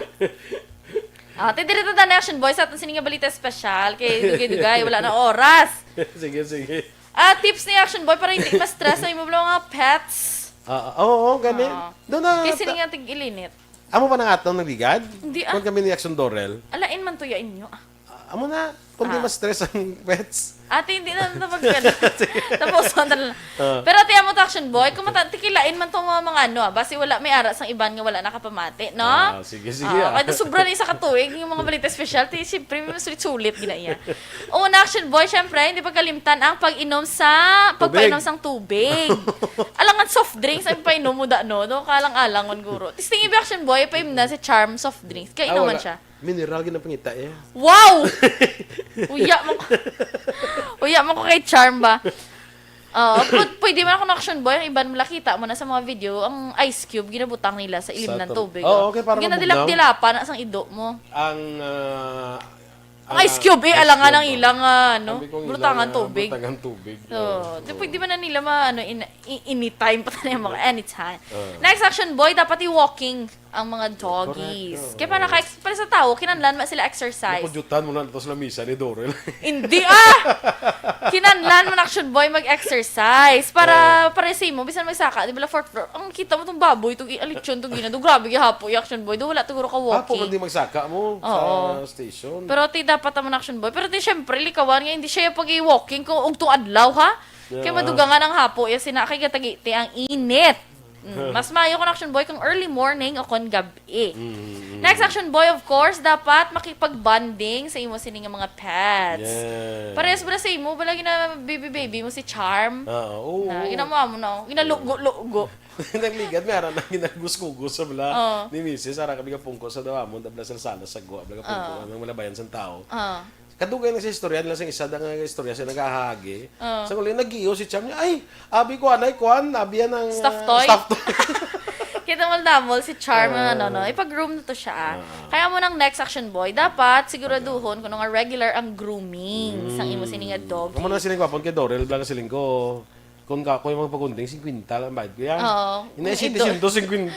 Speaker 1: Tidirito na Action Boys at sininga balita special kay dugay-dugay wala na oras.
Speaker 2: Sige.
Speaker 1: Tips ni Action Boy para hindi ma-stress na imo mga pets.
Speaker 2: Oo, gani. Doon na.
Speaker 1: Kay sininga tig-ilinit.
Speaker 2: Amo pa na atong nagligad?
Speaker 1: Hindi
Speaker 2: Kung kami ni Action Dorel.
Speaker 1: Alain man to ya inyo.
Speaker 2: Amo na, kung di ma-stress ang pets.
Speaker 1: Ate, hindi na napagkala. Tapos, pero ate, mo to Action Boy, kung tikilain man to mga ano, basi wala may aras ang iban nga wala nakapamati, no?
Speaker 2: Sige.
Speaker 1: Kaya sobra na isa katuig, yung mga balita special, siyempre, may sulit-sulit, ginaya. Una, Action Boy, syempre, hindi pagkalimtan ang pag-inom sang tubig. Alangan soft drinks, ang painom mo da, no? Kalang-alangon, guro. Tisting ibi Action Boy, painom na si Charm soft drinks. Kaya inuman siya.
Speaker 2: Mineral gina pangita
Speaker 1: Wow! Uya mo ko kay Charm ba? Pwede man ako na Action Boy, ang iban mo nakita mo na sa mga video, ang ice cube, ginabutang nila sa ilim ng tubig.
Speaker 2: Okay, para
Speaker 1: ginadilap-dilapan sa ido mo.
Speaker 2: Ang
Speaker 1: Ice cube, alangan ang ilang,
Speaker 2: butangan
Speaker 1: tubig.
Speaker 2: Butangan tubig.
Speaker 1: So, pwede man na nila anytime pa tayo mga anytime. Next Action Boy, dapat i-walking ang mga doggies. Kaya para sa tao, kinanlan ma sila exercise.
Speaker 2: Napudyutan mo na ito sa lamisa ni Dorel.
Speaker 1: Hindi kinanlan mo na Action Boy mag-exercise para sa mo bisan may saka di ba fourth floor ang kita mo tong baboy tong alitsyon tong ginado grabe gihapo yung Action Boy do wala siguro ka
Speaker 2: Hapo
Speaker 1: walking
Speaker 2: hindi magsaka mo sa station.
Speaker 1: pero ti dapat mo na Action Boy pero ti syempre likawan nga hindi siya pag i-walking kung ugtong adlaw ha kaya madugangan ang hapo ya sinakay katagiti ang init Mas maayo kon Action Boy kung early morning o kon gabi. Next Action Boy, of course, dapat makipag-bonding sa imo sining mga pets.
Speaker 2: Yes.
Speaker 1: Parehas ba na sa imo? Balagi na baby mo si Charm.
Speaker 2: Oo.
Speaker 1: Na, ginawa mo na. Ginalugo-lugo.
Speaker 2: Nagligad, may aran na ginaguskugus sa bala
Speaker 1: Oo.
Speaker 2: ni Mrs. Ara kami ka pungko sa dawa mo, dabla sa sala sa go, abla ka pungko, ang malabayan sa tao. Kadugay na sa istorya nila sa isa da nga istorya sa nagahagi. Sa uli nagiyo si Cham niya, ay, abi ko anay kuan, abi yan ang
Speaker 1: Stuffed toy?
Speaker 2: Stuffed toy.
Speaker 1: Kita mo damol si Charm ipag-groom na to siya. Kaya mo ng next Action Boy, dapat siguraduhon kung nga regular ang grooming sang imo sining nga dog.
Speaker 2: Kamo na siling kwapon kay Dorel blang siling ko. Kung ka ko yung magpagunding 50 lang bayad ko yan.
Speaker 1: Oo.
Speaker 2: Inaisip
Speaker 1: Ido.
Speaker 2: 150.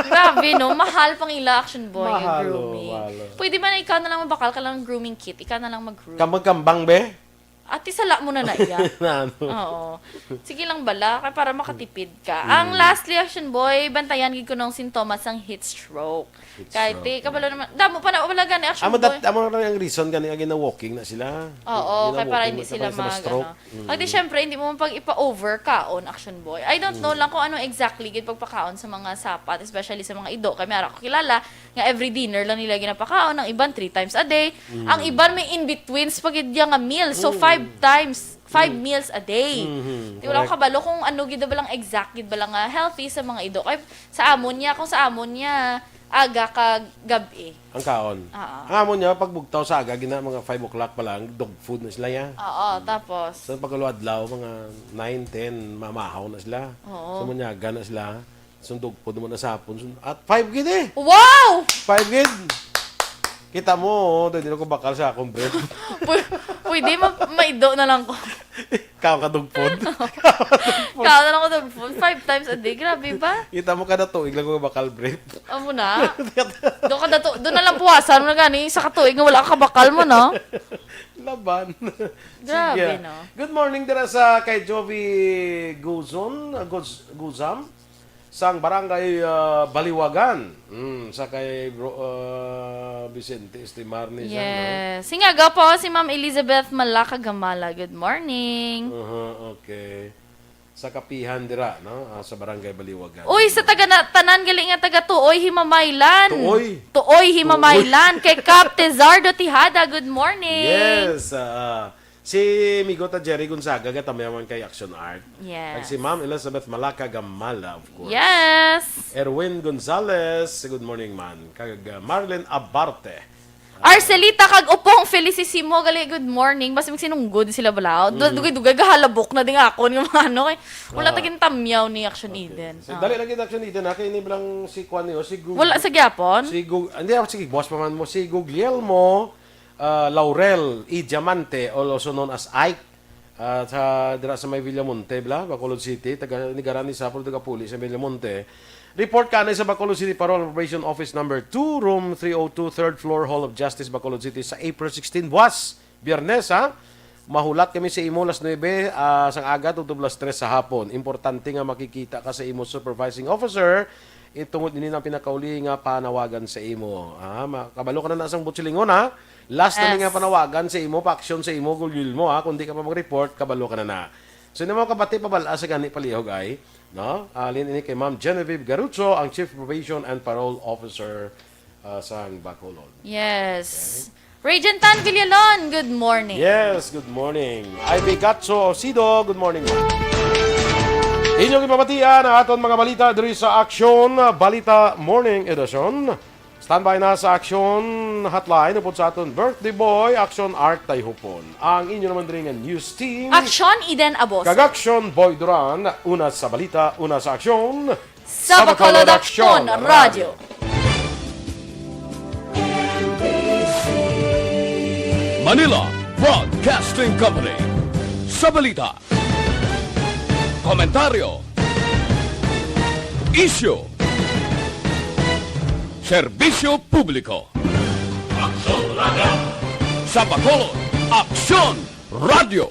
Speaker 1: Grabe, no? Mahal pang ila Action Boy yung
Speaker 2: Mahal,
Speaker 1: grooming.
Speaker 2: mahal.
Speaker 1: Pwede ba na ikaw na lang mabakal ka lang ng grooming kit? Ikaw na lang mag-groom.
Speaker 2: Kambang be?
Speaker 1: At isala mo na iya.
Speaker 2: Na ano?
Speaker 1: Oo. Sige lang bala, kaya para makatipid ka. Ang lastly, Action Boy, bantayan gid ko ng sintomas ng heat stroke. Kahit kabalo naman. Damo pa na wala gani Action Boy.
Speaker 2: Amo na yung reason gani ang gina-walking na sila.
Speaker 1: Oo, kaya para hindi
Speaker 2: Gina-walking,
Speaker 1: sila
Speaker 2: kaya stroke.
Speaker 1: At di syempre, hindi mo pag ipa-over kaon, Action Boy. I don't know lang kung ano exactly gid pagpakaon sa mga sapat, especially sa mga ido. Kaya may ara ko kilala, nga every dinner lang nila ginapakaon, ang iban 3 times a day. Ang iban may in-betweens pag nga meal. So 5 meals a day. Di wala ko kabalo kung ano gid ba lang exact gid ba lang healthy sa mga ido. Kay sa amon niya, kung sa amon niya aga ka gabi.
Speaker 2: Ang kaon. Ang amo niya, pag bugtaw sa aga, gina mga 5 o'clock pa lang, dog food na sila ya.
Speaker 1: Oo, tapos.
Speaker 2: So pagkaluadlaw, mga 9, 10, mamahaw na sila.
Speaker 1: Oo.
Speaker 2: So manyaga na sila. So dog food mo na sa hapon. At 5 gid eh.
Speaker 1: Wow!
Speaker 2: 5 gid. Kita mo, hindi na ko bakal sa akong bread.
Speaker 1: Pwede maido na lang ko.
Speaker 2: Kao ka dog food.
Speaker 1: Kao na lang ko dog food 5 times a day. Grabe ba?
Speaker 2: Kita mo kada tuig lang ko bakal bread.
Speaker 1: Amo na. Doon na lang puwasan mo na gani sa katuig nga wala ka kabakal mo, no?
Speaker 2: Laban.
Speaker 1: Grabe,
Speaker 2: Sige.
Speaker 1: no?
Speaker 2: Good morning dira sa kay Jovi Guzam sang barangay Baliwagan. Sa kay Vicente Estimar ni
Speaker 1: Yes. Singaga po si Ma'am Elizabeth Malaka Gamala. Good morning.
Speaker 2: Okay. Sa kapihan dira, no? Sa barangay Baliwagan.
Speaker 1: Uy, sa tanan gali nga taga Tuoy Himamaylan.
Speaker 2: Tuoy
Speaker 1: Himamaylan kay Cap Tezardo Tihada. Good morning.
Speaker 2: Yes. Si Migota Jerry Gonzaga gatamayaman kay Action Art.
Speaker 1: Yes.
Speaker 2: At si Ma'am Elizabeth Malaka Gamala, of course.
Speaker 1: Yes.
Speaker 2: Erwin Gonzalez, good morning man. Kag Marlene Abarte.
Speaker 1: Arcelita kag upong Felicissimo gali good morning. Basta magsinunggod sila bala. Dugay-dugay gahalabok na ding ako ng mga ano kay wala tagin tamyaw ni Action Eden.
Speaker 2: So, dali lagi Action Eden kay ni bilang si Kwan niyo, si Google.
Speaker 1: Wala sa gyapon.
Speaker 2: Si Google, hindi ako sige boss pa man mo si Guglielmo Laurel E. Diamante, also known as Ike. Sa dira sa may Villamonte, Bacolod City, taga nigaran ni Sapol taga Puli sa Villamonte. Report kanay sa Bacolod City Parole Operation Office number 2, room 302, 3rd floor, Hall of Justice, Bacolod City sa April 16 buwas, Biyernes ha. Mahulat kami sa imo las 9 sang aga tugtog las 3 sa hapon. Importante nga makikita ka sa imo supervising officer. Itungod din ang pinakauli nga panawagan sa imo. Kabalo ka na nasang butsilingon ha. Last na nga panawagan sa imo, pa-action sa imo, gulgul mo ha. Kung di ka pa mag-report, kabalo ka na na. So, hindi mo kabati pabala sa gani palihog ay, no? Alin ini kay Ma'am Genevieve Garucho, ang Chief Probation and Parole Officer sa Bacolod.
Speaker 1: Yes. Regent Tan Villalon, good morning.
Speaker 2: Yes, good morning. Ivy Gatso Osido, good morning. Inyong ipapatian ang aton mga balita diri sa Action Balita Morning Edition. Standby na sa Action Hotline upod sa aton birthday boy, Action Art Tayhupon. Ang inyo naman diri nga news team.
Speaker 1: Action Eden Abos.
Speaker 2: Kag-Action Boy Duran, una sa balita, una sa aksyon.
Speaker 1: Sa Bacolod Action Radio.
Speaker 9: Manila Broadcasting Company. Sa balita, komentaryo, issue, serbisyo publiko. Action Radio. Sa Bacolod, Action Radio.